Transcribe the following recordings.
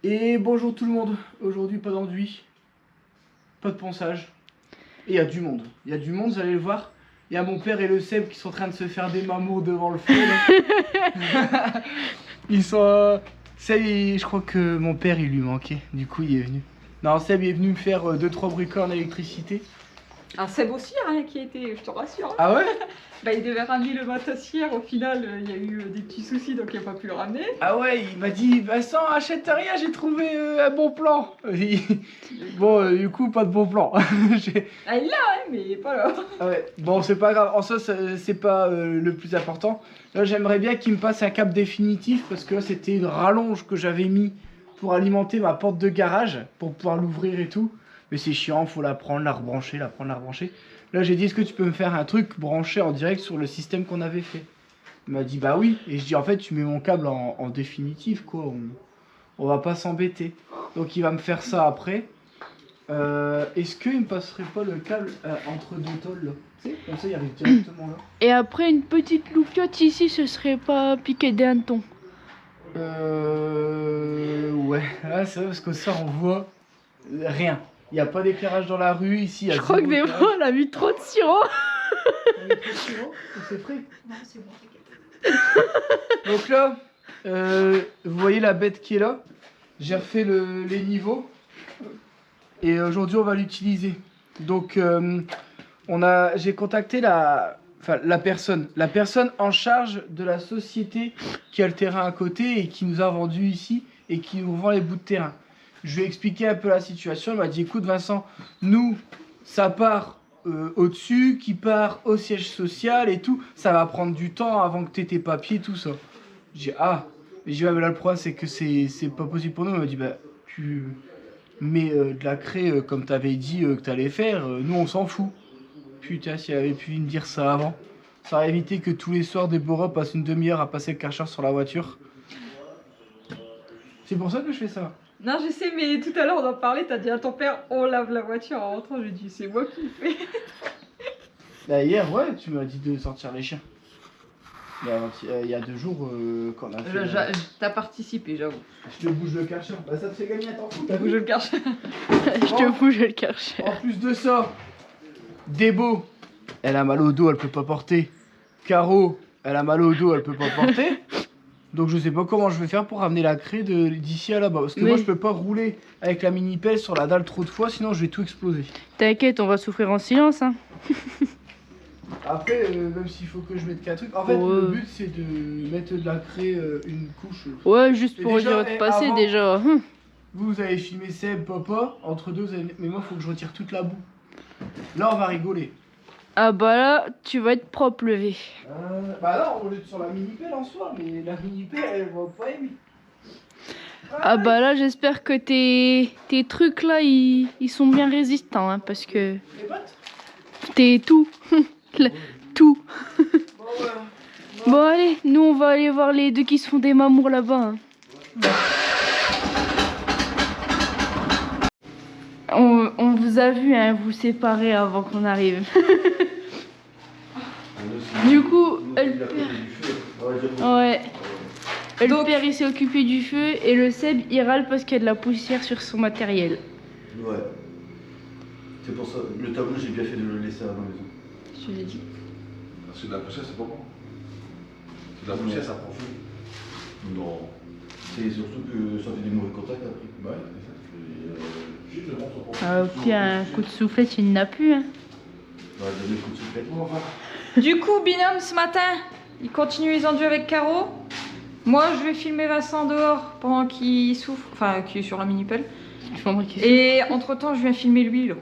Et bonjour tout le monde, aujourd'hui pas d'enduit, pas de ponçage, et il y a du monde, vous allez le voir. Il y a mon père et le Seb qui sont en train de se faire des mamours devant le feu là. Ils sont... Seb, je crois que mon père il lui manquait, du coup il est venu. Non, Seb il est venu me faire 2-3 bricoles en électricité. Un Seb aussi, rien qui était, je te rassure. Hein. Ah ouais? Bah, il devait ramener le matos hier, au final il y a eu des petits soucis donc il n'a pas pu le ramener. Ah ouais, il m'a dit Vincent, achète rien, j'ai trouvé un bon plan. Bon, du coup, pas de bon plan. Ah, il l'a, hein, mais il est pas là. Ah ouais, bon, c'est pas grave, en soi, c'est pas le plus important. Là, j'aimerais bien qu'il me passe un câble définitif parce que là, c'était une rallonge que j'avais mis pour alimenter ma porte de garage pour pouvoir l'ouvrir et tout. Mais c'est chiant, faut la prendre, la rebrancher, la prendre, la rebrancher. Là, j'ai dit, est-ce que tu peux me faire un truc branché en direct sur le système qu'on avait fait? Il m'a dit, bah oui. Et je dis, en fait, tu mets mon câble en définitif, quoi. On va pas s'embêter. Donc, il va me faire ça après. Est-ce qu'il me passerait pas le câble entre deux tôles, là? Tu sais, comme ça, il arrive directement là. Et après, une petite loupiote ici, ce serait pas piqué des hannetons? Ouais. Ah, c'est vrai, parce que ça, on voit rien. Il n'y a pas d'éclairage dans la rue, ici. Je crois que des fois, on a mis trop de sirop. C'est frais. Non, c'est bon, t'inquiète. Donc là, vous voyez la bête qui est là. J'ai refait les niveaux. Et aujourd'hui, on va l'utiliser. Donc, j'ai contacté la personne en charge de la société qui a le terrain à côté et qui nous a vendu ici et qui nous vend les bouts de terrain. Je lui ai expliqué un peu la situation. Il m'a dit, écoute Vincent, nous, ça part au-dessus, qui part au siège social et tout. Ça va prendre du temps avant que tu aies tes papiers, tout ça. J'ai dit, ah. J'ai dit, ouais, mais là, le problème, c'est que c'est pas possible pour nous. Il m'a dit, bah, tu mets de la craie comme tu avais dit que tu allais faire. Nous, on s'en fout. Putain, s'il avait pu me dire ça avant, ça aurait évité que tous les soirs, Déborah passe une demi-heure à passer le Karcher sur la voiture. C'est pour ça que je fais ça. Non, je sais, mais tout à l'heure on en parlait, t'as dit à ton père, on lave la voiture en rentrant, j'ai dit, c'est moi qui le fais. Bah, hier, ouais, tu m'as dit de sortir les chiens. Il y a 2 jours, quand on a fait... T'as participé, j'avoue. Je te bouge le Karcher. Bah, ça te fait gagner un temps fou. T'as bougé le Karcher. Je te bouge le Karcher. En plus de ça, Débo, elle a mal au dos, elle peut pas porter. Caro, elle a mal au dos, elle peut pas porter. Donc je sais pas comment je vais faire pour ramener la craie d'ici à là-bas. Parce que moi je peux pas rouler avec la mini pelle sur la dalle trop de fois, sinon je vais tout exploser. T'inquiète, on va souffrir en silence, hein. Après, même s'il faut que je mette qu'un truc. En fait, le but c'est de mettre de la craie une couche. Ouais, juste pour déjà, dire de passer avant, déjà. Vous avez filmé Seb, Papa, entre deux, mais moi faut que je retire toute la boue. Là on va rigoler. Ah bah là, tu vas être propre levé. Bah là on jette sur la mini-pelle en soi, mais la mini-pelle elle va pas aimer. Ah bah là, j'espère que tes trucs là, ils sont bien résistants, hein, parce que... Les bottes. T'es tout. Tout. Bon, voilà. Bon allez, nous on va aller voir les deux qui se font des mamours là-bas. Hein. On vous a vu, hein, vous séparer avant qu'on arrive. Du coup, ouais. Le père il s'est occupé du feu et le Seb il râle parce qu'il y a de la poussière sur son matériel. Ouais. C'est pour ça, le tableau j'ai bien fait de le laisser à la maison. Je l'ai dit. Parce que de la poussière c'est pas bon. De la poussière ça prend feu. Non. C'est surtout que ça fait des mauvais contacts après. Ouais, c'est ça. Puis un coup de soufflette il n'a plus. Hein. Ouais, donner le coup de soufflette. Du coup, binôme, ce matin, il continue les enduits avec Caro. Moi, je vais filmer Vincent dehors pendant qu'il souffle, enfin, qui est sur la mini-pelle. Et entre-temps, je viens filmer lui, là.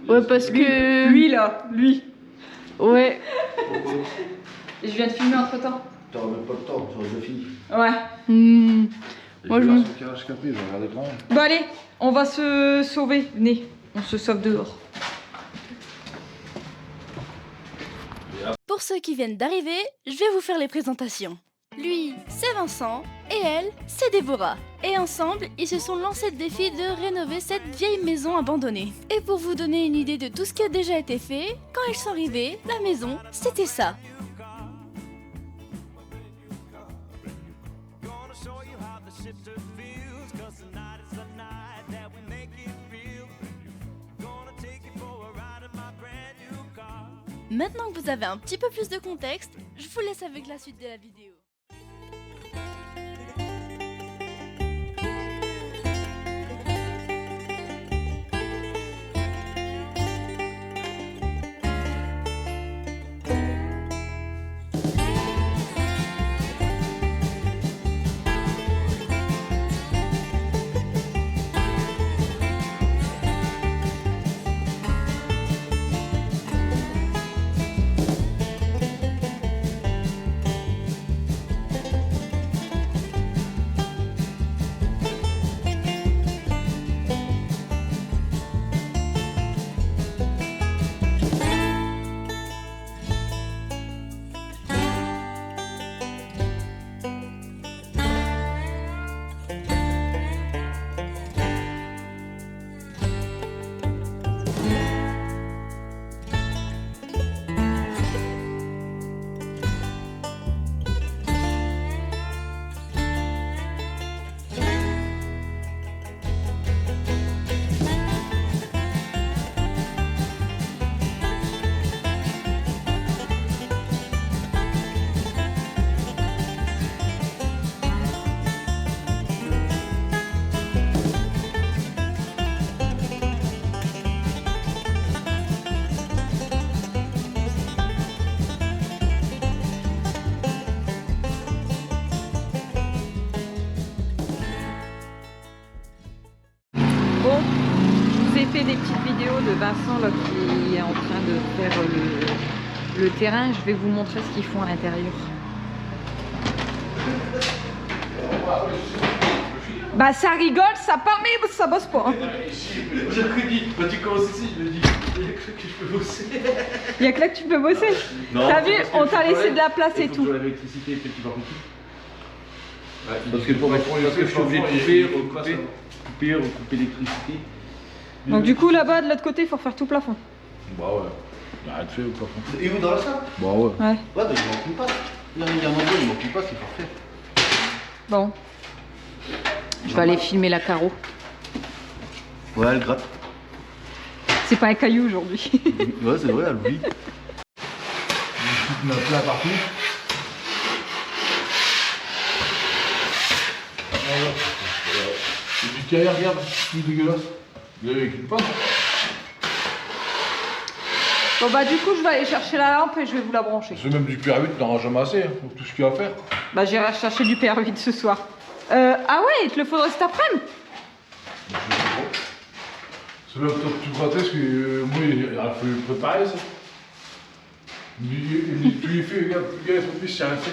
Ouais, parce que... Lui, là, lui. Ouais. Et je viens de filmer entre-temps. T'auras même pas le temps, t'auras déjà fini. Ouais. Moi, je me... Bon, allez, on va se sauver. Venez, on se sauve dehors. Pour ceux qui viennent d'arriver, je vais vous faire les présentations. Lui, c'est Vincent, et elle, c'est Déborah. Et ensemble, ils se sont lancés le défi de rénover cette vieille maison abandonnée. Et pour vous donner une idée de tout ce qui a déjà été fait, quand ils sont arrivés, la maison, c'était ça. Maintenant que vous avez un petit peu plus de contexte, je vous laisse avec la suite de la vidéo. Bon, je vous ai fait des petites vidéos de Vincent là, qui est en train de faire le terrain. Je vais vous montrer ce qu'ils font à l'intérieur. Bah ça rigole, ça parle, mais ça bosse pas. Hein. J'ai dit, quand tu commences ici, je me dis, il y a que je peux bosser. Il y a que là que tu peux bosser. T'as vu, on t'a laissé de la place et tout. L'électricité, puis tu vas couper. Parce que je suis obligé de couper l'électricité. Donc du coup là-bas de l'autre côté il faut refaire tout plafond. Bah ouais, il a rien de fait au plafond. Et où dans la salle? Bah ouais. Ouais. Ouais, bah, il manque une passe. Il y a un endroit, il manque une passe, il faut refaire. Bon. Je vais aller filmer la carreau. Ouais, elle gratte. C'est pas un caillou aujourd'hui. Ouais, c'est vrai, elle brille. Il y en a plein partout. Et puis derrière, regarde, c'est dégueulasse. Il y avait avec une panne. Bon bah du coup je vais aller chercher la lampe et je vais vous la brancher. C'est même du PR8, t'en auras jamais assez, hein, pour tout ce qu'il y a à faire. Bah j'irai chercher du PR8 ce soir. Ah ouais, il te le faudrait cet après-midi. C'est là que tu grattes, parce que moi, il a fallu le préparer ça. Tu lui fais, regarde, son fils, c'est un fait.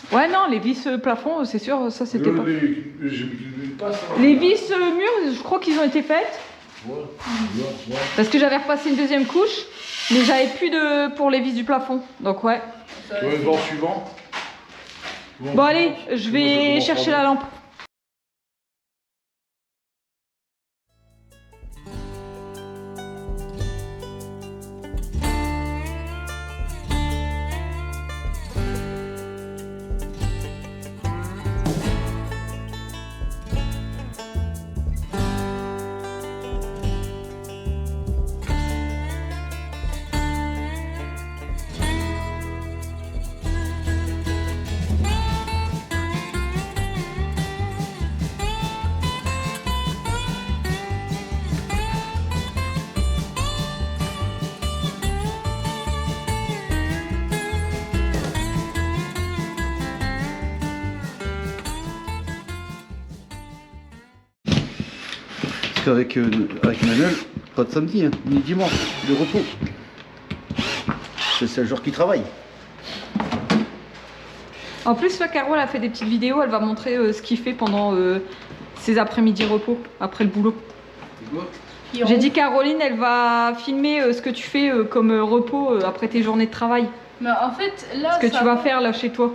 Ouais non, les vis plafond, c'est sûr, ça c'était pas... J'ai mis une passe. Hein. Les vis murs, je crois qu'ils ont été faites. Ouais. Parce que j'avais repassé une deuxième couche, mais j'avais plus de pour les vis du plafond. Donc ouais. Ouais, bon, suivant. Bon allez, je vais chercher la lampe. Avec Manuel, pas de samedi, hein, ni dimanche, de repos. C'est le jour qui travaille. En plus, la Caro elle a fait des petites vidéos, elle va montrer ce qu'il fait pendant ses après-midi repos, après le boulot. J'ai dit Caroline, elle va filmer ce que tu fais comme repos après tes journées de travail. Mais en fait, là. Ce que tu vas faire là chez toi.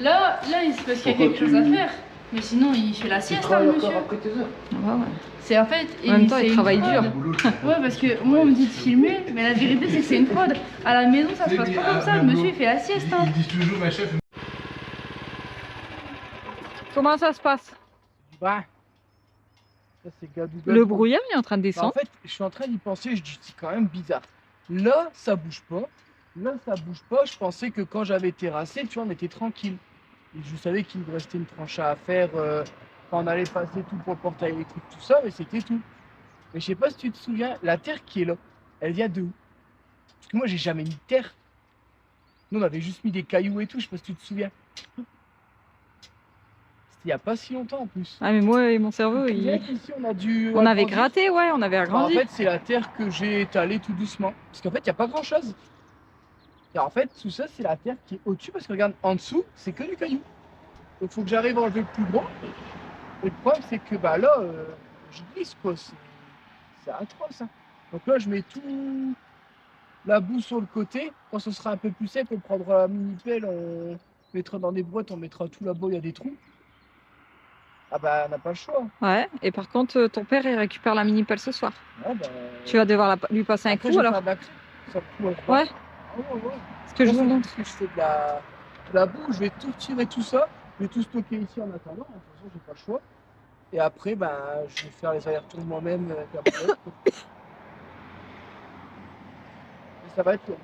Là, c'est parce qu'il y a quelque chose à faire. Mais sinon, il fait la sieste, hein, monsieur. après tes heures. Ouais, ouais. C'est en fait. En même temps, il c'est travaille une dur. fraude. Ouais, parce que moi, on me dit de filmer, mais la vérité, c'est que c'est une fraude. À la maison, ça se passe pas comme ça. Le monsieur, il fait la sieste. Hein. Ils disent toujours, ma chef. Comment ça se passe? Ouais. Ça, c'est gadou, Le gadou. brouillard il est en train de Bah, en descendre. fait, je suis en train d'y penser, je dis c'est quand même bizarre. Là, ça bouge pas. Là, ça bouge pas. Je pensais que quand j'avais terrassé, tu vois, on était tranquille. Et je savais qu'il me restait une tranche à faire quand on allait passer tout pour le portail électrique, tout ça, mais c'était tout. Mais je sais pas si tu te souviens, la terre qui est là, elle vient de où? Parce que moi, j'ai jamais mis de terre. Nous, on avait juste mis des cailloux et tout, je sais pas si tu te souviens. C'était il y a pas si longtemps en plus. Ah mais moi et mon cerveau, Tu te souviens qu'ici, on a dû on avait agrandir. gratté, ouais, on avait Bah, en agrandi. fait, c'est la terre que j'ai étalée tout doucement. Parce qu'en fait, il n'y a pas grand chose. Et en fait, tout ça, c'est la terre qui est au-dessus. Parce que regarde, en dessous, c'est que du caillou. Donc, il faut que j'arrive à enlever le plus gros. Et le problème, c'est que bah, là, je glisse quoi. C'est atroce. Hein. Donc là, je mets tout la boue sur le côté. Quand ce sera un peu plus sec, on prendra la mini-pelle, on mettra dans des boîtes, on mettra tout là-bas, il y a des trous. Ah bah, on n'a pas le choix. Ouais, et par contre, ton père il récupère la mini-pelle ce soir. Ouais, bah, Tu vas devoir lui passer un après, coup je vais alors. faire de la crème. Ça coule à froid. Ouais, Ah ouais, ouais. ce que je Moi, vous c'est montre. parce que je fais de la boue, je vais tout tirer tout ça, je vais tout stocker ici en attendant, de toute façon j'ai pas le choix. Et après, ben, je vais faire les allers-retours moi-même avec la boulette. Et ça va être long.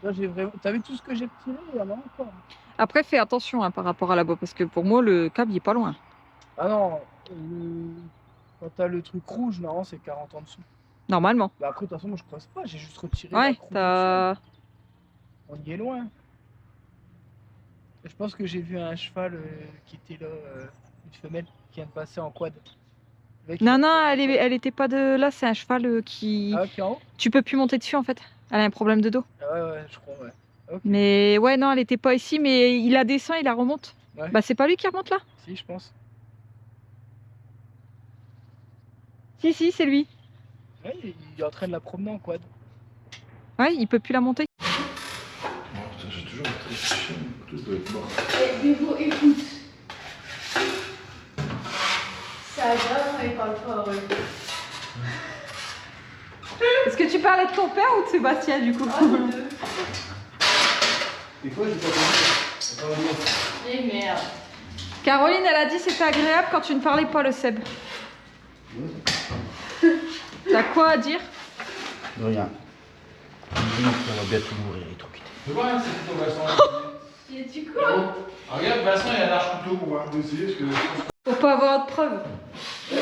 Là, j'ai vraiment... T'as vu tout ce que j'ai tiré? Il y en a encore. Après, fais attention hein, par rapport à la boîte, parce que pour moi, le câble il est pas loin. Ah non, quand t'as le truc rouge, normalement c'est 40 en dessous. Normalement. Bah après, de toute façon, moi je creuse pas, j'ai juste retiré la Ouais, croûte t'as. dessus. On y est loin. Je pense que j'ai vu un cheval qui était là, une femelle, qui vient de passer en quad. Le mec, il Non, a non, fait en quad. elle était pas de là, c'est un cheval qui. Ah, ok, en haut? Tu peux plus monter dessus en fait. Elle a un problème de dos. Ah ouais, ouais, je crois, ouais. Ok, Mais ouais, non, elle était pas ici, mais il la descend, il la remonte. Ouais. Bah, c'est pas lui qui remonte là? si, je pense. Si, c'est lui. Ouais, il est en train de la promener en quad. Ouais, il peut plus la monter. Oh, putain, j'ai toujours un truc chiant, tout doit être mort. Bévo, écoute. Ça grave, il parle pas, ouais. Est-ce que tu parlais de ton père ou de Sébastien du coup? Ah, les deux. Des fois, j'ai pas entendu. Et merde. Caroline, elle a dit c'était agréable quand tu ne parlais pas le Seb. T'as quoi à dire? De rien. On va bientôt mourir, électrocuté. Je vois, hein, c'est plutôt Vincent. Et tu quoi? Ah, regarde, Vincent, il a un arche-couteau pour voir essayer parce que. Pour pas avoir de preuves. Mais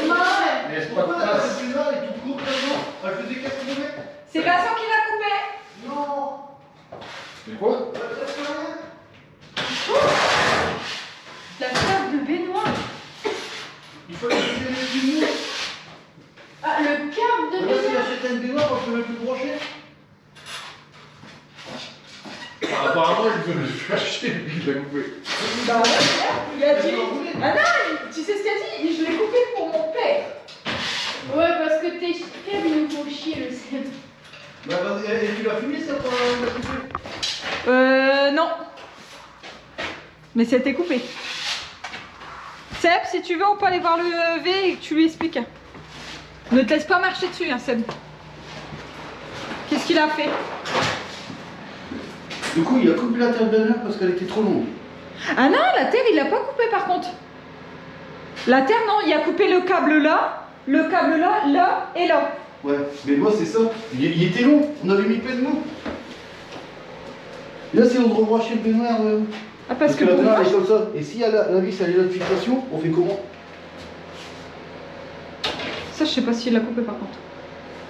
est-ce pas de trace? là, il est tout court maintenant. Elle faisait 4 km. C'est Vincent qui l'a coupé. Non. Mais quoi? La table de baignoire. Il fallait que tu aies les Ah, le câble de Là, si baignoire. j'achète une baignoire, on peut même plus brancher. Apparemment, il veut me faire chier, il l'a coupé. Bah ouais, il a dit. Ah non, tu sais ce qu'il a dit? Je l'ai coupé pour mon père. Ouais, parce que tes câbles, ils nous font chier, le Seb. Bah, vas-y, et tu l'as fumé ça pour la couper? Non. Mais c'était coupé. Seb, si tu veux, on peut aller voir le V et que tu lui expliques. Ne te laisse pas marcher dessus, hein, Seb. Qu'est-ce qu'il a fait? Du coup, il a coupé la terre de baignoire parce qu'elle était trop longue. Ah non, la terre, il l'a pas coupé par contre. La terre, non, il a coupé le câble là là et là. Ouais, mais moi, c'est ça. Il était long. On avait mis plein de mots. Là, si on rebranchait le baignoire. Ah, parce que la pour baignoire moi, est comme ça. Et si à la vis, elle est là de fixation, on fait comment? ça, je sais pas s'il l'a coupé par contre.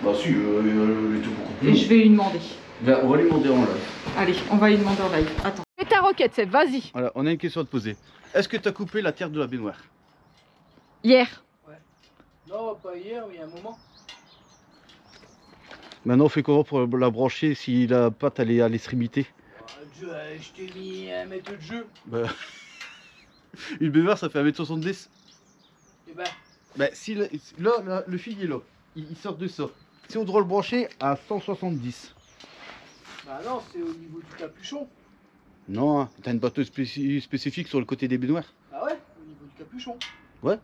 Bah, si, il était beaucoup plus Et long. je vais lui demander. Là, on va lui demander en live. Allez, on va lui demander en live. Attends. Fais ta requête, Seb, vas-y. Voilà, on a une question à te poser. Est-ce que tu as coupé la terre de la baignoire? Hier. Non, pas hier, mais il y a un moment. Maintenant, on fait comment pour la brancher si la patte elle est à l'extrémité? Je t'ai mis un mètre de jeu. Bah... Une baignoire, ça fait 1m70. Et ben, Bah, si là, le fil il est là. Il sort de ça. Si on doit le brancher à 170. bah non, c'est au niveau du capuchon. Non, hein, t'as une batteuse spécifique sur le côté des baignoires. Ah ouais, au niveau du capuchon. Ouais.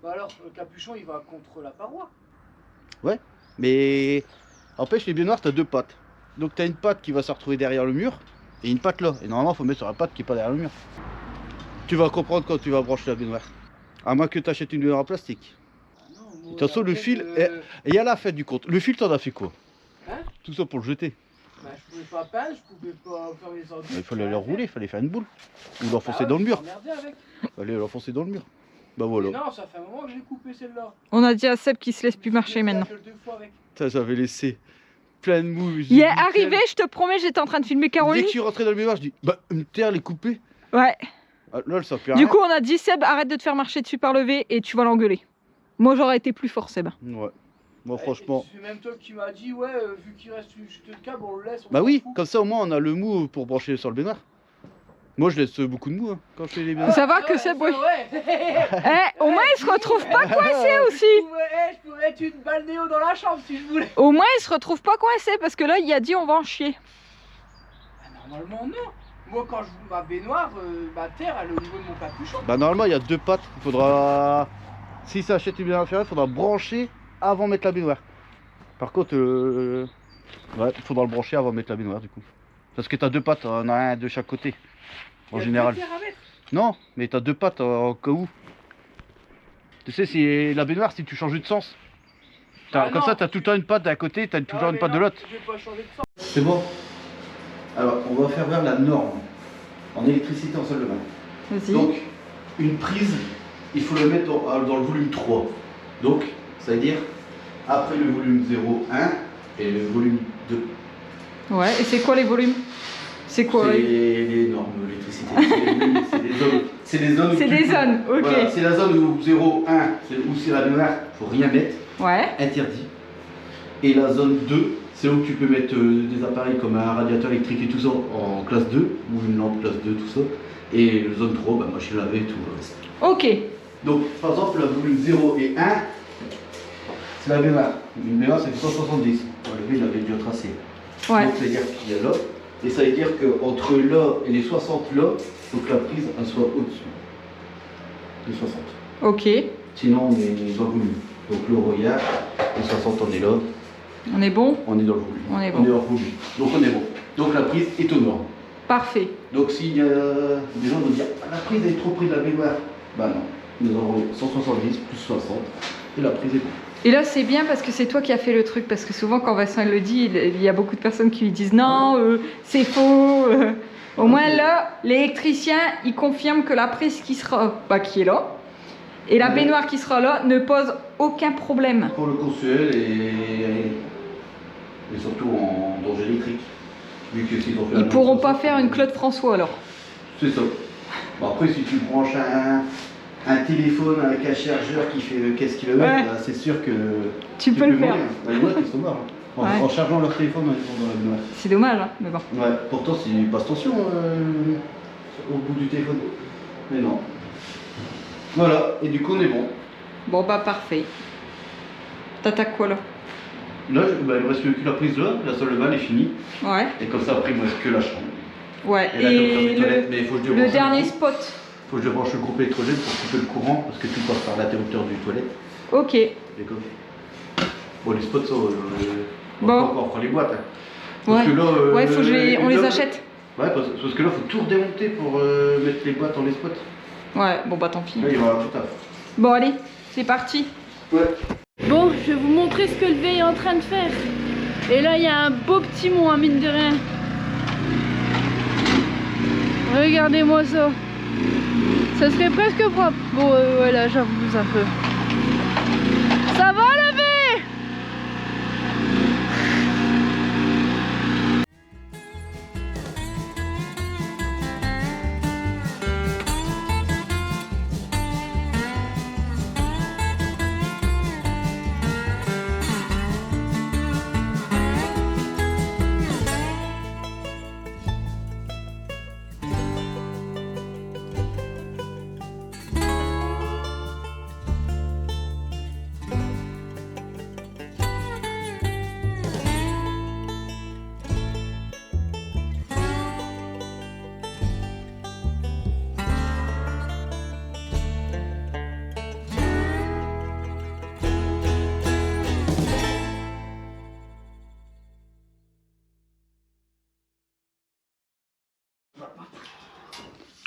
Bah alors, le capuchon, il va contre la paroi. Mais empêche, les baignoires, t'as deux pattes. Donc t'as une patte qui va se retrouver derrière le mur et une patte là. Et normalement, faut mettre sur la patte qui est pas derrière le mur. Tu vas comprendre quand tu vas brancher la baignoire. À moins que tu achètes une baignoire en plastique. De toute façon, le fil, il y a la fin du compte. Le fil, t'en as fait quoi? Hein? Tout ça pour le jeter. Bah, je pouvais pas peindre, je pouvais pas faire les enduits. Il fallait le rouler, il fallait faire une boule. Ou l'enfoncer dans le mur. Avec. Il fallait l'enfoncer dans le mur. Bah voilà. Mais non, ça fait un moment que j'ai coupé celle-là. On a dit à Seb qu'il se laisse plus marcher maintenant. Ça, j'avais laissé plein de mou. Il est arrivé, je te promets, j'étais en train de filmer Caroline. Dès que je suis rentré dans le baignoire, je dis bah une terre, elle est coupée. Ouais. Ah, lol, ça fait Du coup, on a dit Seb, arrête de te faire marcher dessus par le V et tu vas l'engueuler. Moi, j'aurais été plus fort, Seb. Ouais. Moi, franchement. C'est même toi qui m'as dit, ouais, vu qu'il reste une chute de câble, on le laisse. Bah oui, comme ça au moins on a le mou pour brancher sur le baignoire. Moi je laisse beaucoup de mou hein, quand je fais les baignoires. Ça va que Seb, oui. Au moins, il se retrouve pas coincé aussi. Je pourrais être une balle néo dans la chambre si je voulais. Au moins, il se retrouve pas coincé parce que là, il a dit on va en chier. Normalement, non. Moi, quand je joue ma baignoire, ma terre, elle est au niveau de mon capuchon. Bah normalement il y a deux pattes. Il faudra. Si ça achète une baignoire inférieure, il faudra brancher avant de mettre la baignoire. Par contre, ouais, il faudra le brancher avant de mettre la baignoire du coup. Parce que t'as deux pattes, on a un de chaque côté. En général. Non, mais t'as deux pattes en cas où. Tu sais, c'est la baignoire si tu changes de sens. Comme ça, t'as tout le temps une patte d'un côté, t'as tout le temps une patte de l'autre. C'est bon. Alors, on va faire vers la norme en électricité en salle de bain. Vas-y. Donc, une prise, il faut le mettre dans le volume 3. Donc, ça veut dire après le volume 0, 1 et le volume 2. Ouais, et c'est quoi les volumes? C'est quoi? C'est les normes d'électricité. C'est les zones. C'est des zones, ok. Voilà, c'est la zone où 0, 1, où c'est la baignoire, il ne faut rien mettre. Ouais. Interdit. Et la zone 2, c'est où tu peux mettre des appareils comme un radiateur électrique et tout ça en classe 2, ou une lampe classe 2, tout ça. Et la zone 3, bah, machine à laver et tout le reste. Ok. Donc, par exemple, la volume 0 et 1, c'est la baignoire. Une baignoire, c'est 170. Le il avait déjà tracé. Ouais. Donc, ça veut dire qu'il y a là. Et ça veut dire qu'entre là et les 60 là, il faut que la prise elle soit au-dessus des 60. Ok. Sinon, on est dans le volume. Donc, le regard, les 60, on est là. On est bon? On est dans le volume. On est bon. On est dans le volume. Donc, on est bon. Donc, la prise est aux normes. Parfait. Donc, s'il y a des gens qui vont dire la prise est trop prise de la baignoire, bah non. Nous avons 170 plus 60 et la prise est bonne. Et là, c'est bien parce que c'est toi qui as fait le truc. Parce que souvent, quand Vincent le dit, il y a beaucoup de personnes qui lui disent non, c'est faux. Au moins là, l'électricien, il confirme que la prise qui sera, qui est là, et la baignoire qui sera là, ne pose aucun problème. Pour le consuel et surtout en danger électrique. Vu que s'ils ont fait Ils pourront pas faire une Claude François alors. C'est ça. Bon, après, si tu branches un téléphone avec un chargeur qui fait 15 km, Ouais. bah, c'est sûr que Tu peux le faire. Bah, ouais, ils sont morts. Hein. En chargeant leur téléphone, ils sont dans la baignoire. C'est dommage, hein, mais bon. Ouais, pourtant, c'est pas tension au bout du téléphone. Mais non. Voilà, et du coup, on est bon. Bon, bah parfait. T'attaques quoi là? Là, bah, il me reste que la prise là, la salle de bain est finie. Ouais. Et comme ça, après, il me reste que la chambre. Ouais. Et là, Et mais il faut que je le débranche dernier le spot. faut que je débranche le groupe électrogène pour couper le courant parce que tout passe par l'interrupteur du toilette. Ok. D'accord. Bon, les spots, ça, on Bon. va pas encore faire les boîtes. Hein. Ouais. Parce que là, Ouais, faut que on les achète. Ouais, parce que là, faut tout redémonter pour mettre les boîtes dans les spots. Ouais, bon bah tant pis. Là, il va y avoir tout à faire. Bon allez, c'est parti. Ouais. Bon, je vais vous montrer ce que le V est en train de faire. Et là, il y a un beau petit mont, hein, mine de rien. Regardez-moi ça. Ça serait presque propre. Bon, voilà, j'abuse un peu. Ça va le V?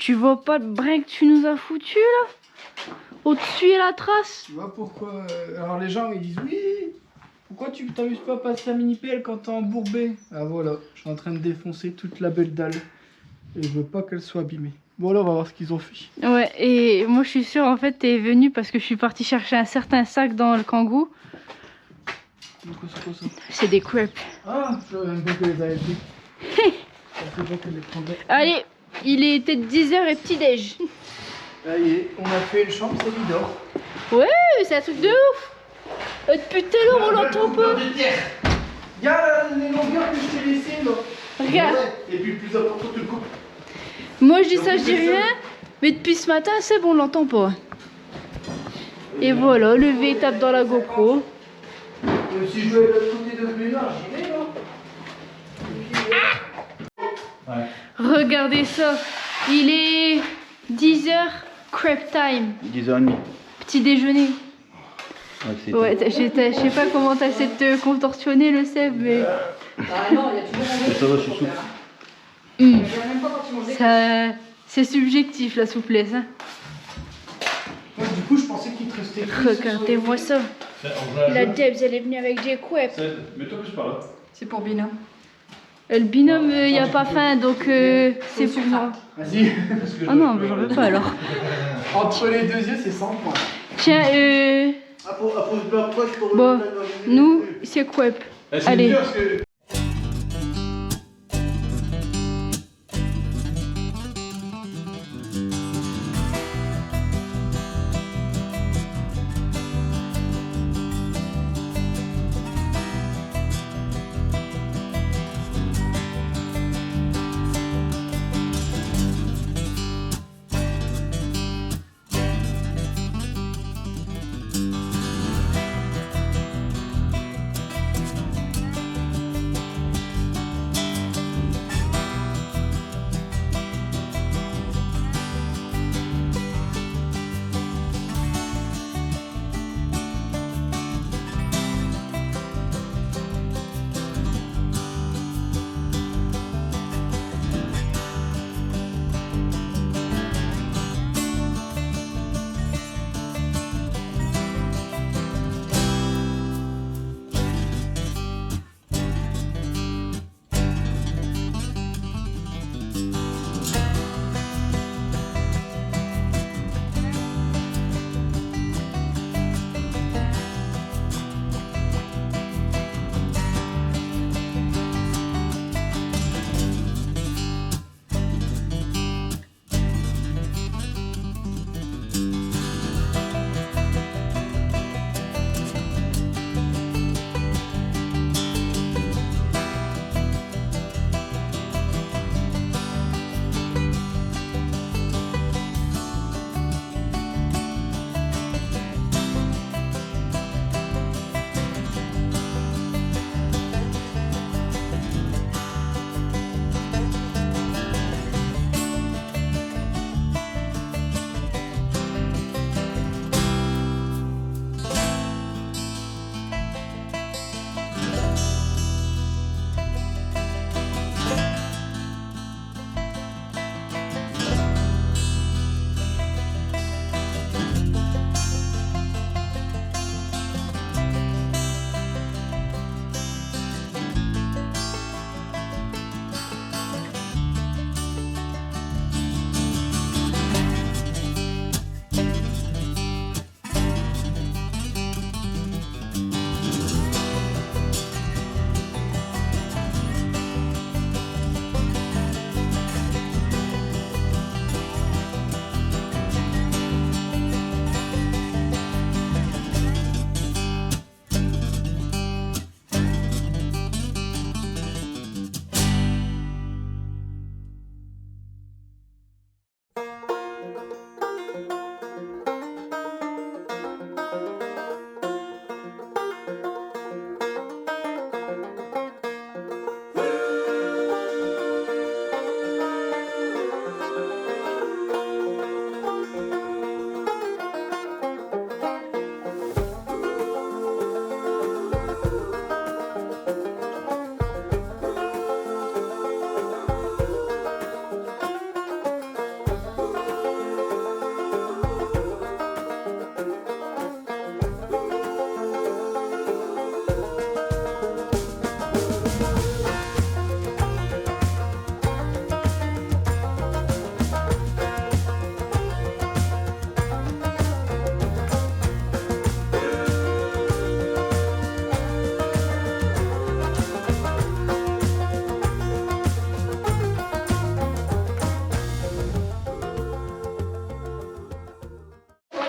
Tu vois pas le brin que tu nous as foutu là? Au-dessus de la trace? Tu vois pourquoi alors les gens ils disent oui, pourquoi tu t'amuses pas à passer la mini-pelle quand t'es embourbé? Ah voilà, je suis en train de défoncer toute la belle dalle. Et je veux pas qu'elle soit abîmée. Bon là on va voir ce qu'ils ont fait. Ouais, et moi je suis sûre en fait t'es venu parce que je suis partie chercher un certain sac dans le Kangoo. C'est quoi ça? C'est des crêpes. Ah, je savais même pas qu'elle les avait pris. Je savais pas qu'elle les prendrait. Allez, il était 10h et petit déj. Ça y est, on a fait une chambre, c'est Lidor. Ouais, c'est un truc de ouf. Depuis tout à l'heure on l'entend pas. Regarde les longueurs que je t'ai laissées là. Regarde. Et puis le plus important, tu le coupes. Moi je dis ça, je dis rien. Mais depuis ce matin, c'est bon, on l'entend pas. Et voilà, le V tape dans la GoPro. Si je veux aller de l'autre côté de ce ménage, j'y vais là. Regardez ça. Il est 10h, crepe time. 10h30. Petit déjeuner. Ouais, Ouais, je sais pas comment t'as essayé de te contorsionner le Seb, mais. Ah non, il y a toujours un ça va, je suis souple. Je même pas quand tu mangeais. Ça, c'est subjectif la souplesse. Hein. Moi, du coup, je pensais qu'il te restait. Regardez-moi ça. La Debs, elle est venue avec des coueps. Mets-toi plus par là. C'est pour Binôme. Le binôme, il n'y a pas faim, donc c'est pour moi. Vas-y. Ah non, mais j'en veux pas alors. Entre les deux yeux, c'est 100 points. Tiens, bon, nous, c'est couep. Allez.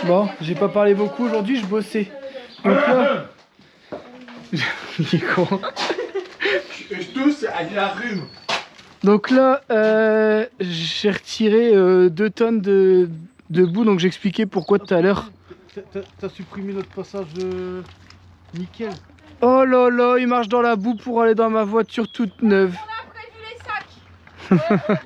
Bon, j'ai pas parlé beaucoup aujourd'hui, je bossais. Donc là... Il est con. Je tousse avec la rhume. Donc là, j'ai retiré 2 tonnes de boue, donc j'expliquais pourquoi tout à l'heure. T'as supprimé notre passage nickel. Oh là là, il marche dans la boue pour aller dans ma voiture toute neuve. On a prévu les sacs.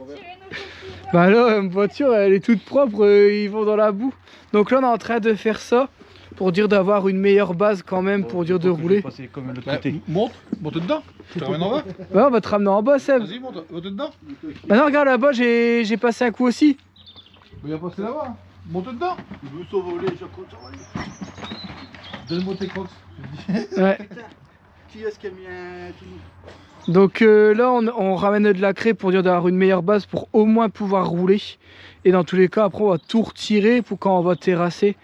Bah là, ma voiture, elle est toute propre, ils vont dans la boue. Donc là, on est en train de faire ça pour dire d'avoir une meilleure base quand même, pour dire de rouler. Monte dedans. Je te ramène en bas. Ouais, on va te ramener en bas, Seb. Vas-y, monte dedans. Bah non, regarde là-bas, j'ai passé un coup aussi. Il va passer là-bas. Monte dedans. Il veut s'envoler, Jaco, ça va aller. Donne-moi tes crocs. Ouais. Qui est-ce qui a mis un tout? Donc là, on ramène de la craie pour dire d'avoir une meilleure base pour au moins pouvoir rouler. Et dans tous les cas, après, on va tout retirer pour quand on va terrasser.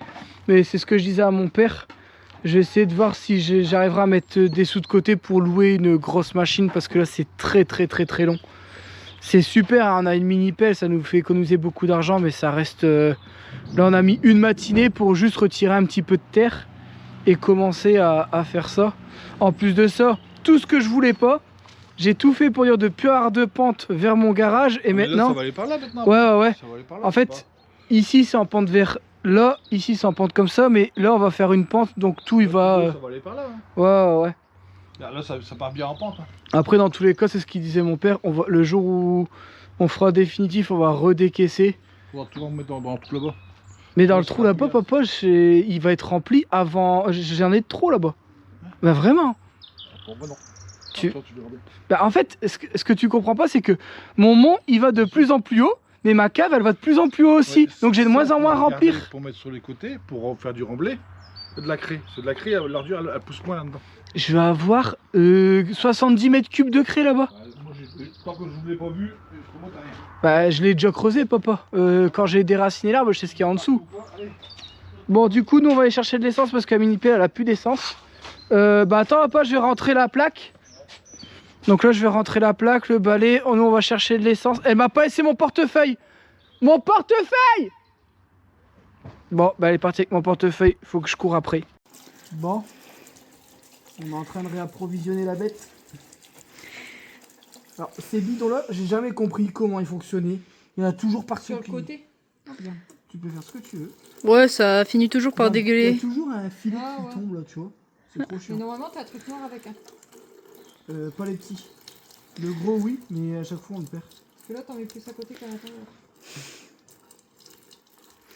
Mais c'est ce que je disais à mon père. Je vais essayer de voir si j'arriverai à mettre des sous de côté pour louer une grosse machine parce que là, c'est très long. C'est super, hein, on a une mini pelle, ça nous fait économiser beaucoup d'argent, mais ça reste... Là, on a mis une matinée pour juste retirer un petit peu de terre et commencer à faire ça. En plus de ça, tout ce que je voulais pas, j'ai tout fait pour dire de plus avoir de pente vers mon garage et maintenant... Là, ça va aller par là maintenant. Ouais. Ça va aller par là, En fait, ici c'est en pente vers là, ici c'est en pente comme ça, mais là on va faire une pente, donc tout il va... Ça va aller par là. Hein. Ouais. Là, ça part bien en pente. Hein. Après, dans tous les cas, c'est ce qu'il disait mon père, le jour où on fera définitif, on va redécaisser. On va tout remettre dans le trou là-bas. Mais dans le trou là-bas, papa, il va être rempli avant... J'en ai trop là-bas. Bah vraiment. Bon, bah non. Tu- Toi, tu le remets. Bah en fait, ce que tu comprends pas, c'est que mon mont, il va de plus en plus haut, mais ma cave, elle va de plus en plus haut aussi. Ouais, Donc j'ai de ça, moins en on moins à va remplir. garder pour mettre sur les côtés, pour faire du remblai. C'est de la craie. C'est de la craie, l'ordure, elle pousse moins là-dedans. Je vais avoir 70 mètres cubes de craie là-bas. Moi, tant que je ne l'ai pas vu, je remonte à rien. Bah je l'ai déjà creusé, papa. Quand j'ai déraciné l'arbre, je sais ce qu'il y a en dessous. Bon, du coup, nous on va aller chercher de l'essence parce que la mini-pelle elle a plus d'essence. Bah attends, papa, je vais rentrer la plaque. Donc là, je vais rentrer la plaque, le balai. Oh, nous on va chercher de l'essence. Elle m'a pas laissé mon portefeuille. Mon portefeuille! Bon, bah elle est partie avec mon portefeuille. Faut que je cours après. Bon, on est en train de réapprovisionner la bête. Alors, ces bidons-là, j'ai jamais compris comment ils fonctionnaient. Il y en a toujours partout. Sur le côté. Regarde, tu peux faire ce que tu veux. Ouais, ça finit toujours par Regarde, Il y dégueuler. a toujours un filet Ah, qui ouais. tombe là, tu vois. C'est trop Mais chiant. normalement, t'as un truc noir avec un. Pas les petits. Le gros, oui, mais à chaque fois on le perd. Parce que là, t'en mets plus à côté qu'à l'intérieur.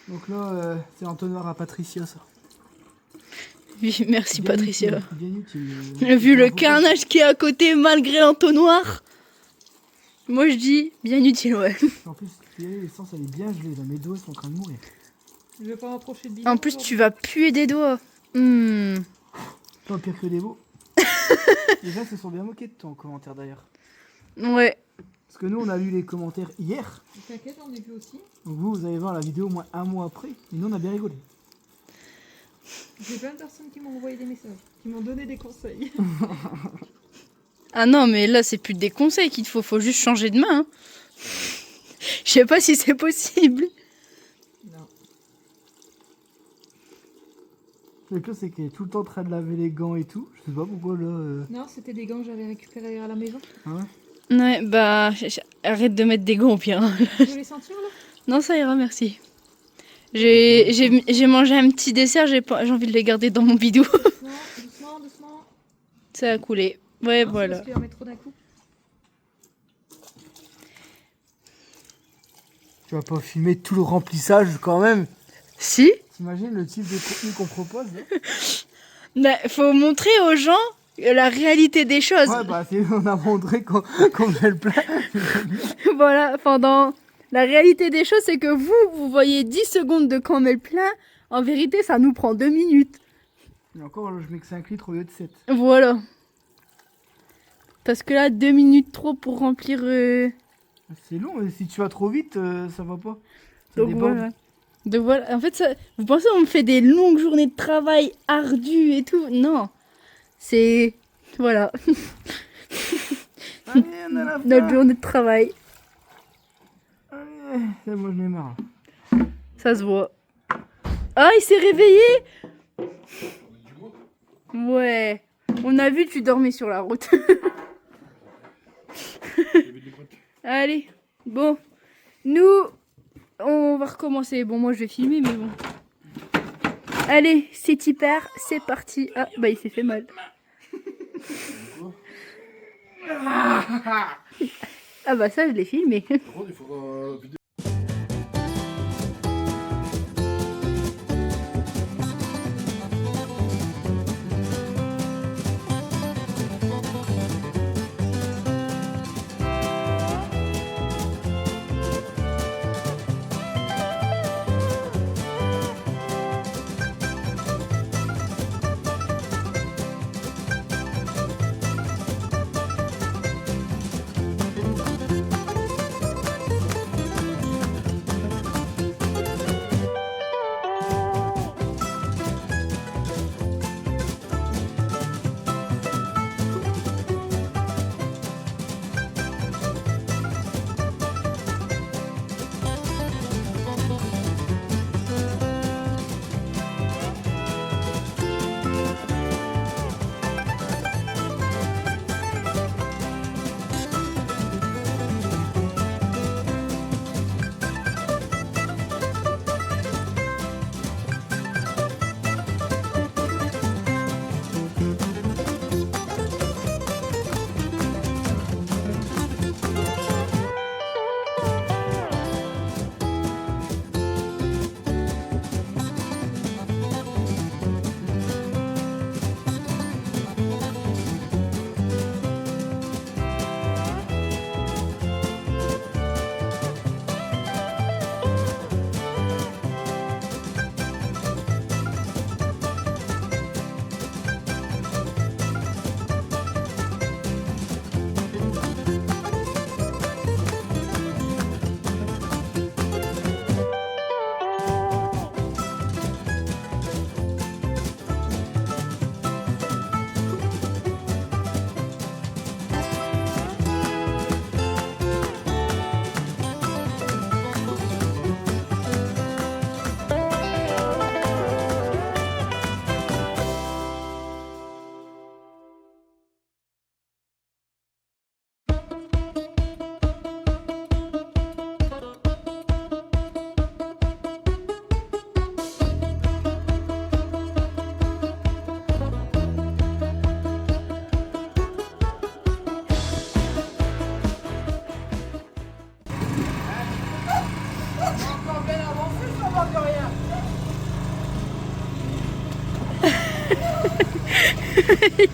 Donc là, c'est l'entonnoir à Patricia, ça. Oui, merci Bien Patricia. utile, bien utile. Vu le carnage qui est à côté malgré l'entonnoir, moi je dis bien utile, ouais. En plus, l'essence elle est bien gelée, là. Mes doigts sont en train de mourir. Je vais pas m'approcher de bidon. En plus, tu vas puer des doigts. Pas pire que des mots. Les gens se sont bien moqués de toi en commentaire d'ailleurs. Ouais. Parce que nous on a lu les commentaires hier. T'inquiète, on est vu aussi. Donc vous allez voir la vidéo au moins un mois après. Et nous on a bien rigolé. J'ai plein de personnes qui m'ont envoyé des messages, qui m'ont donné des conseils. Ah non, mais là, c'est plus des conseils qu'il te faut juste changer de main. Hein. Je sais pas si c'est possible. Non. Le pire c'est qu'elle est tout le temps en train de laver les gants et tout. Je sais pas pourquoi là. Non, c'était des gants que j'avais récupérés à la maison. Ah ouais. Ouais, bah, arrête de mettre des gants au pire. Hein. Tu veux les sentir là? Non, ça ira, merci. J'ai mangé un petit dessert, j'ai envie de les garder dans mon bidou. Doucement. Ça a coulé. Ouais, Non, voilà. Parce qu'il en met trop d'un coup. Tu vas pas filmer tout le remplissage quand même. Si. T'imagines le type de contenu qu'on propose là? Bah, faut montrer aux gens la réalité des choses. Ouais bah on a montré qu'on faisait le plat. Voilà, pendant... La réalité des choses, c'est que vous voyez 10 secondes de quand on met le plein. En vérité, ça nous prend 2 minutes. Et encore je mets que 5 litres au lieu de 7. Voilà. Parce que là, 2 minutes trop pour remplir... C'est long, et si tu vas trop vite, ça va pas. Ça Donc déborde. voilà. Donc voilà. En fait, ça... vous pensez qu'on me fait des longues journées de travail ardues et tout? Non. C'est... Voilà. Allez, on a la fin. Notre journée de travail. Allez, là, moi je m'ai marre. Ça se voit. Ah, il s'est réveillé. Ouais. On a vu, tu dormais sur la route. Allez, bon. Nous, on va recommencer. Bon, moi, je vais filmer, mais bon. Allez, c'est hyper, c'est parti. Ah, bah, il s'est fait mal. Ah bah ça, je l'ai filmé.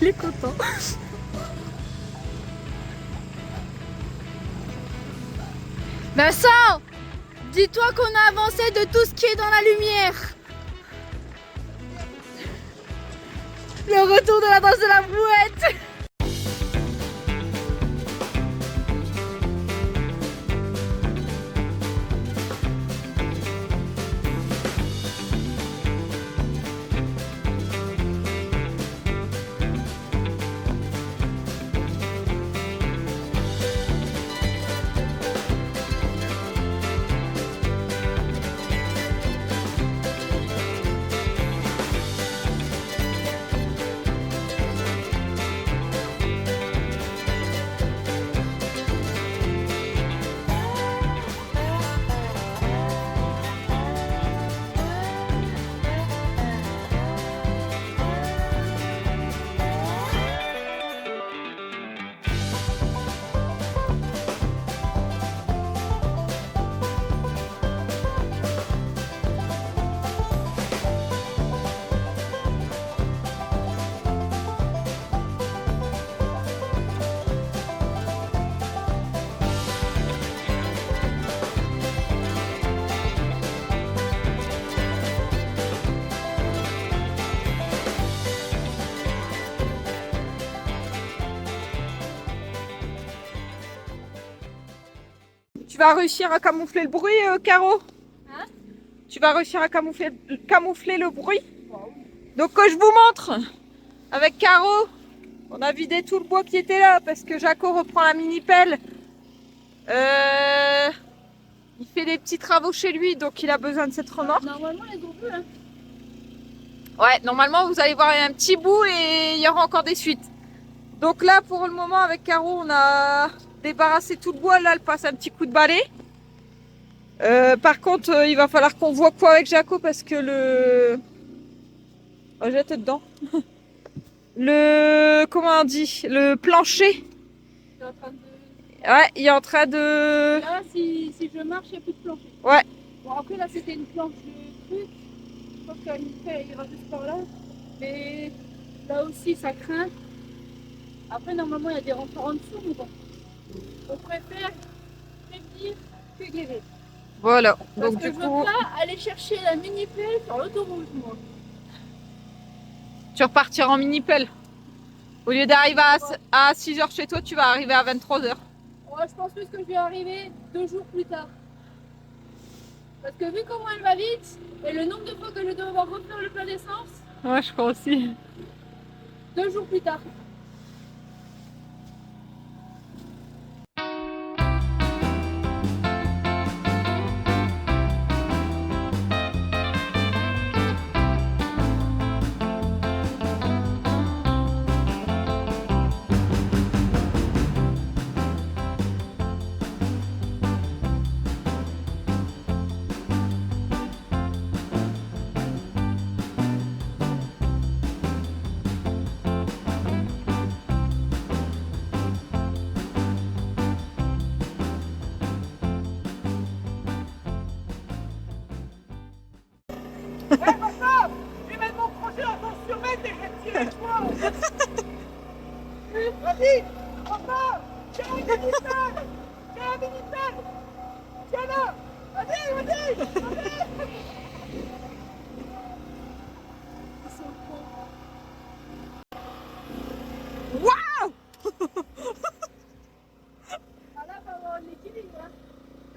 Il est content. Vincent, dis-toi qu'on a avancé de tout ce qui est dans la lumière. Le retour de la danse de la brouette. Tu vas réussir à camoufler le bruit, Caro? Hein? Tu vas réussir à camoufler le bruit? Donc que je vous montre, avec Caro, on a vidé tout le bois qui était là parce que Jaco reprend la mini-pelle. Il fait des petits travaux chez lui, donc il a besoin de cette remorque. Normalement, les gros bleus, hein. Ouais, normalement vous allez voir un petit bout et il y aura encore des suites. Donc là pour le moment avec Caro on a débarrassé tout le bois, là elle passe un petit coup de balai. Par contre il va falloir qu'on voit quoi avec Jaco parce que le... Oh, jette dedans. Le... Comment on dit? Le plancher. Ouais, il est en train de... Là, si je marche, il n'y a plus de plancher. Ouais. Bon, après, là, c'était une planche de truc. Je pense qu'elle ira juste par là. Mais là aussi, ça craint. Après, normalement, il y a des renforts en dessous, mais bon. On préfère prévenir que guérir. Voilà. Parce Donc que du je coup, veux pas aller chercher la mini-pelle sur l'autoroute, moi. tu repartiras en mini-pelle. Au lieu d'arriver à 6h chez toi, tu vas arriver à 23h. Ouais, je pense plus que je vais arriver 2 jours plus tard. Parce que vu comment elle va vite, et le nombre de fois que je dois devoir refaire le plein d'essence, Ouais, je crois aussi. 2 jours plus tard.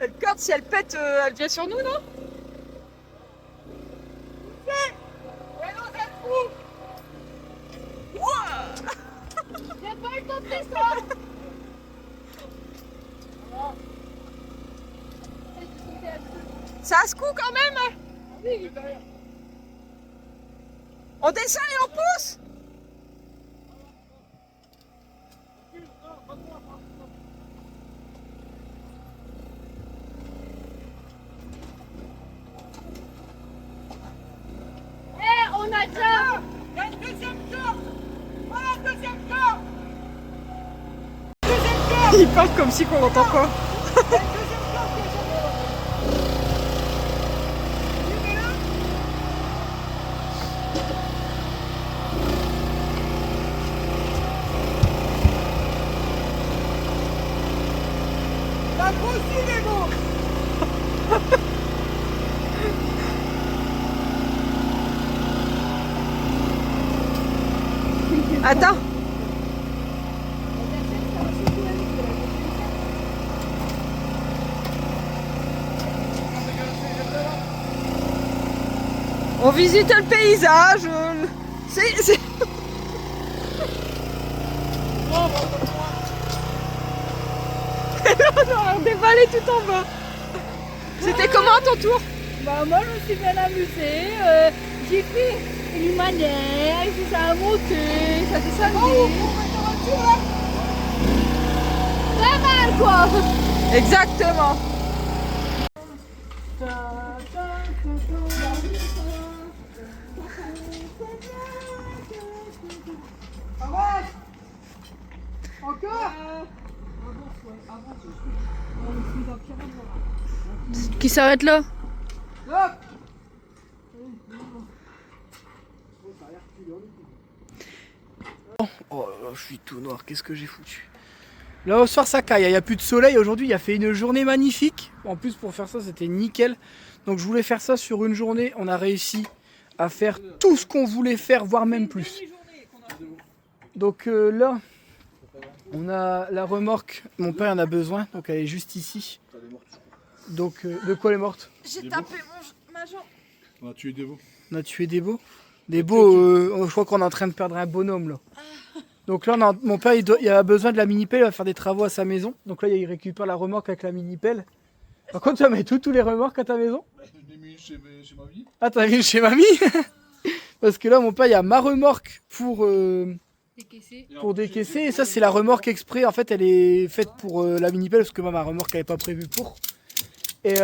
Regarde, si elle pète, elle vient sur nous, non? J'ai pas eu le temps de descendre. Ça a ce coup quand même, hein? On descend et on pousse? On a déjà. Il y a une deuxième corde! Voilà, deuxième corde! Il parle comme si qu'on entend quoi? La grosse les mots! Attends! On visite le paysage. C'est... On a dévalé tout en bas. C'était comment à ton tour? Bah moi je me suis bien amusée, j'ai fait une manège, ça a monté, ça descendait. Pas mal quoi. Exactement. Qui s'arrête là? Oh là là, je suis tout noir, qu'est-ce que j'ai foutu? Là au soir ça caille, il n'y a plus de soleil aujourd'hui, il a fait une journée magnifique. En plus pour faire ça c'était nickel. Donc je voulais faire ça sur une journée, on a réussi à faire tout ce qu'on voulait faire, voire même plus. Donc là, on a la remorque, mon père en a besoin, donc elle est juste ici. Donc de quoi elle est morte? J'ai tapé ma jambe. On a tué des veaux. On a tué des veaux. Des veaux, je crois qu'on est en train de perdre un bonhomme là. Donc là, mon père il a besoin de la mini-pelle, il va faire des travaux à sa maison. Donc là, il récupère la remorque avec la mini-pelle. Par contre, tu vas mettre tous les remorques à ta maison? Je l'ai mis chez ma vie. Ah, t'as mis chez mamie? Parce que là, mon père, il y a ma remorque pour Décaissé. Et ça, c'est la remorque exprès. En fait, elle est faite pour la mini-pelle parce que moi, ma remorque, elle n'est pas prévue pour. Et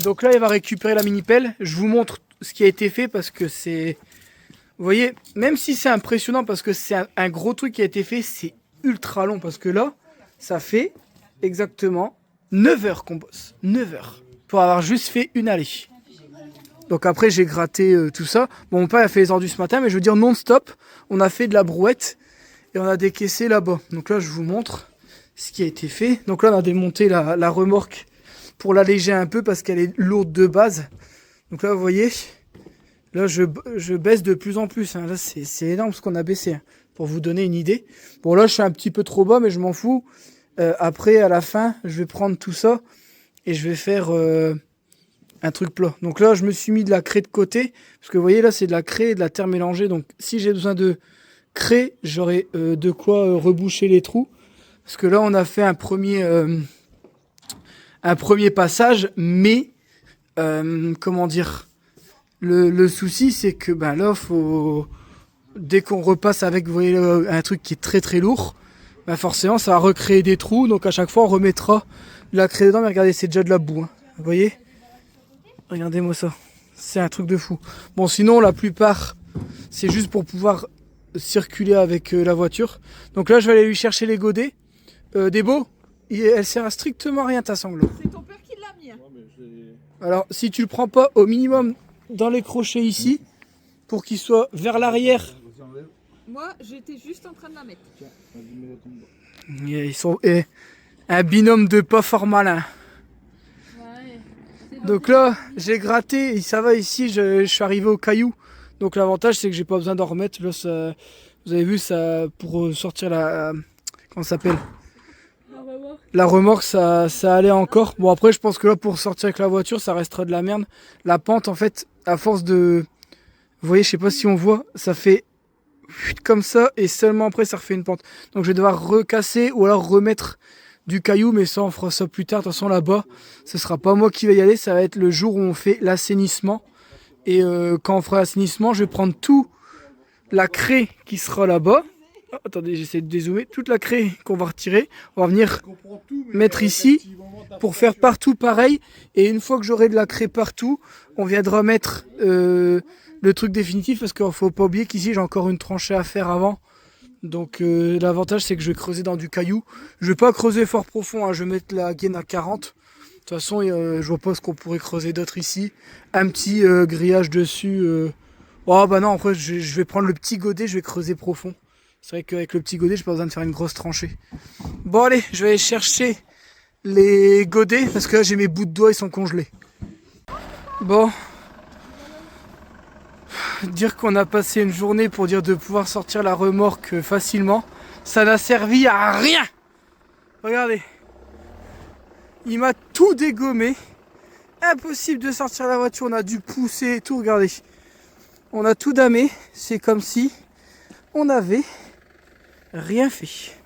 donc là, il va récupérer la mini-pelle. Je vous montre ce qui a été fait parce que c'est... Vous voyez, même si c'est impressionnant parce que c'est un gros truc qui a été fait, c'est ultra long. Parce que là, ça fait exactement 9 heures qu'on bosse. 9 heures. Pour avoir juste fait une allée. Donc après, j'ai gratté tout ça. Bon, mon père a fait les ordures ce matin, mais je veux dire non-stop. On a fait de la brouette et on a décaissé là-bas. Donc là, je vous montre ce qui a été fait. Donc là, on a démonté la remorque pour l'alléger un peu parce qu'elle est lourde de base. Donc là, vous voyez, là, je baisse de plus en plus. Hein. Là, c'est énorme ce qu'on a baissé, hein, pour vous donner une idée. Bon, là, je suis un petit peu trop bas, mais je m'en fous. Après, à la fin, je vais prendre tout ça et je vais faire... un truc plat. Donc là, je me suis mis de la craie de côté. Parce que vous voyez, là, c'est de la craie et de la terre mélangée. Donc si j'ai besoin de craie, j'aurai de quoi reboucher les trous. Parce que là, on a fait un premier passage. Mais, comment dire, le souci, c'est que ben, là, dès qu'on repasse avec, vous voyez, un truc qui est très très lourd, ben, forcément, ça va recréer des trous. Donc à chaque fois, on remettra de la craie dedans. Mais regardez, c'est déjà de la boue. Hein. Vous voyez ? Regardez-moi ça, c'est un truc de fou. Bon, sinon, la plupart, c'est juste pour pouvoir circuler avec la voiture. Donc là, je vais aller lui chercher les godets. Débo, elle sert à strictement rien ta sangle. C'est ton père qui l'a mis. Hein. Alors, si tu le prends pas au minimum dans les crochets ici, pour qu'il soit vers l'arrière. Moi, j'étais juste en train de la mettre. Ils sont un binôme de pas fort malin. Donc là, j'ai gratté, et ça va ici, je suis arrivé au caillou. Donc l'avantage, c'est que j'ai pas besoin d'en remettre. Là, ça, vous avez vu, ça, pour sortir la... Comment ça s'appelle ? La remorque, ça allait encore. Bon, après, je pense que là, pour sortir avec la voiture, ça restera de la merde. La pente, en fait, à force de... Vous voyez, je sais pas si on voit, ça fait comme ça, et seulement après, ça refait une pente. Donc je vais devoir recasser ou alors remettre... du caillou, mais ça on fera ça plus tard. De toute façon là-bas, ce sera pas moi qui vais y aller, ça va être le jour où on fait l'assainissement. Et quand on fera l'assainissement, je vais prendre tout la craie qui sera là-bas. Oh, attendez, j'essaie de dézoomer. Toute la craie qu'on va retirer, on va venir mettre ici pour faire partout pareil. Et une fois que j'aurai de la craie partout, on viendra mettre le truc définitif, parce qu'il faut pas oublier qu'ici j'ai encore une tranchée à faire avant. Donc l'avantage, c'est que je vais creuser dans du caillou. Je vais pas creuser fort profond, hein. Je vais mettre la gaine à 40. De toute façon, je vois pas ce qu'on pourrait creuser d'autre ici. Un petit grillage dessus. Oh bah non, après je vais prendre le petit godet, je vais creuser profond. C'est vrai qu'avec le petit godet, j'ai pas besoin de faire une grosse tranchée. Bon allez, je vais aller chercher les godets, parce que là j'ai mes bouts de doigts, ils sont congelés. Bon. Dire qu'on a passé une journée pour dire de pouvoir sortir la remorque facilement, ça n'a servi à rien. Regardez, il m'a tout dégommé. Impossible de sortir la voiture, on a dû pousser et tout, regardez. On a tout damé, c'est comme si on n'avait rien fait.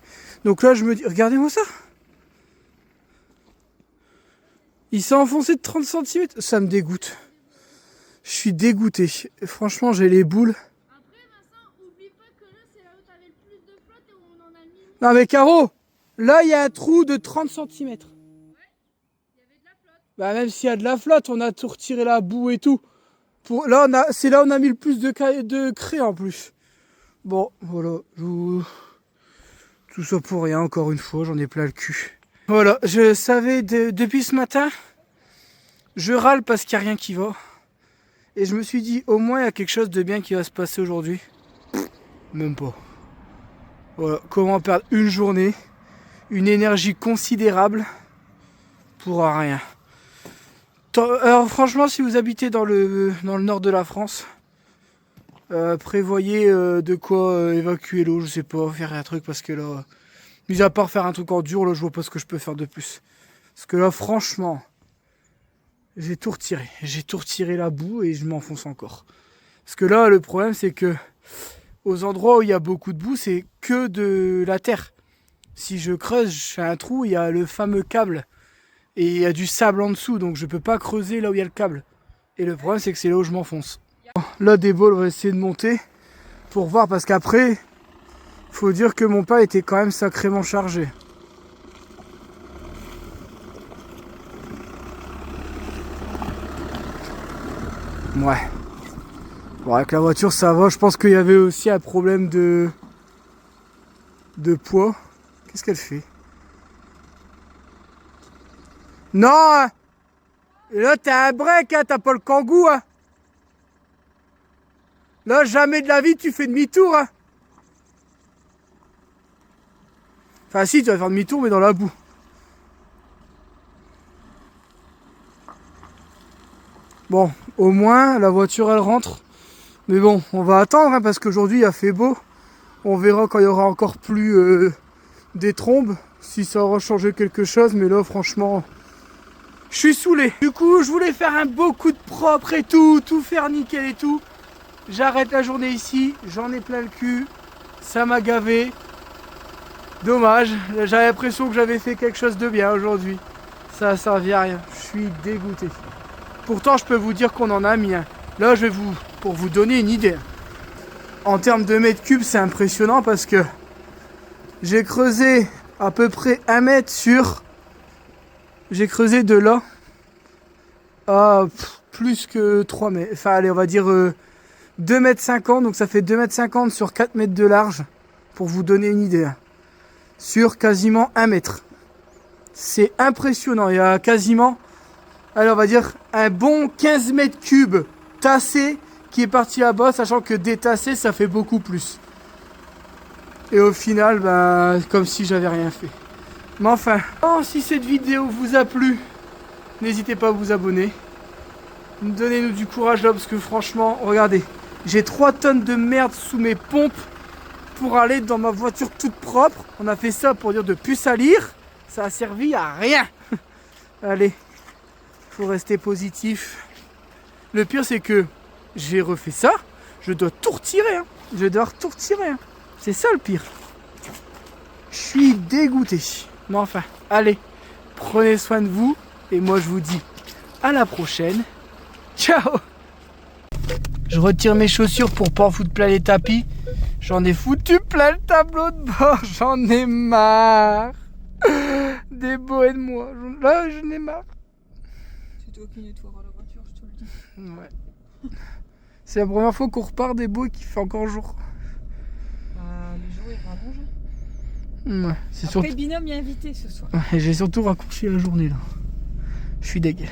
Donc là je me dis, regardez-moi ça. Il s'est enfoncé de 30 cm, ça me dégoûte. Je suis dégoûté. Franchement, j'ai les boules. Après, Vincent, oublie pas que là, c'est là où t'avais le plus de flotte et où on en a mis. Non mais Caro, là il y a un trou de 30 cm. Il y avait de la flotte. Bah même s'il y a de la flotte, on a tout retiré la boue et tout. Là, c'est là où on a mis le plus de craie en plus. Bon, voilà. Tout ça pour rien, encore une fois, j'en ai plein le cul. Voilà, je savais depuis ce matin, je râle parce qu'il n'y a rien qui va. Et je me suis dit, au moins il y a quelque chose de bien qui va se passer aujourd'hui. Même pas. Voilà, comment perdre une journée, une énergie considérable pour rien. Alors franchement, si vous habitez dans le nord de la France, prévoyez de quoi évacuer l'eau, je sais pas, faire un truc, parce que là, mis à part faire un truc en dur, là je vois pas ce que je peux faire de plus. Parce que là franchement, j'ai tout retiré la boue et je m'enfonce encore. Parce que là le problème c'est que aux endroits où il y a beaucoup de boue, c'est que de la terre. Si je creuse, je fais un trou, il y a le fameux câble. Et il y a du sable en dessous, donc je peux pas creuser là où il y a le câble. Et le problème c'est que c'est là où je m'enfonce. Là, des balles, on va essayer de monter pour voir parce qu'après, faut dire que mon pas était quand même sacrément chargé. Ouais. Bon, avec la voiture, ça va. Je pense qu'il y avait aussi un problème de poids. Qu'est-ce qu'elle fait? Non hein. Et là, t'as un break, hein, t'as pas le kangou, hein. Là, jamais de la vie, tu fais demi-tour, hein. Enfin, si, tu vas faire demi-tour, mais dans la boue. Bon, au moins, la voiture, elle rentre. Mais bon, on va attendre, hein, parce qu'aujourd'hui, il a fait beau. On verra quand il y aura encore plus des trombes, si ça aura changé quelque chose. Mais là, franchement, je suis saoulé. Du coup, je voulais faire un beau coup de propre et tout faire nickel et tout. J'arrête la journée ici, j'en ai plein le cul. Ça m'a gavé. Dommage, j'avais l'impression que j'avais fait quelque chose de bien aujourd'hui. Ça a servi à rien, je suis dégoûté. Pourtant, je peux vous dire qu'on en a mis un. Là, je vais pour vous donner une idée. En termes de mètres cubes, c'est impressionnant parce que j'ai creusé à peu près 1 mètre sur... J'ai creusé de là à plus que 3 mètres. Enfin, allez, on va dire 2,50 mètres. Donc, ça fait 2,50 mètres sur 4 mètres de large. Pour vous donner une idée. Sur quasiment 1 mètre. C'est impressionnant. Il y a quasiment, allez, on va dire, un bon 15 mètres cubes tassé qui est parti là-bas, sachant que détassé, ça fait beaucoup plus. Et au final, ben, comme si j'avais rien fait. Mais enfin, si cette vidéo vous a plu, n'hésitez pas à vous abonner. Donnez-nous du courage là, parce que franchement, regardez, j'ai 3 tonnes de merde sous mes pompes pour aller dans ma voiture toute propre. On a fait ça pour dire de plus salir. Ça a servi à rien. Allez, faut rester positif. Le pire, c'est que j'ai refait ça. Je dois tout retirer. Hein. Je dois tout retirer. Hein. C'est ça le pire. Je suis dégoûté. Mais enfin, allez, prenez soin de vous. Et moi, je vous dis à la prochaine. Ciao. Je retire mes chaussures pour pas en foutre plein les tapis. J'en ai foutu plein le tableau de bord. J'en ai marre. Des bohèmes de moi. Là, j'en ai marre. C'est toi qui nettoieras la voiture, je te le dis. Ouais. C'est la première fois qu'on repart des beaux et qu'il fait encore jour. Les jours, ils rallongent. Ouais, c'est Après, surtout... Binôme y est invité ce soir. Ouais, j'ai surtout raccourci la journée là. Je suis dégueu.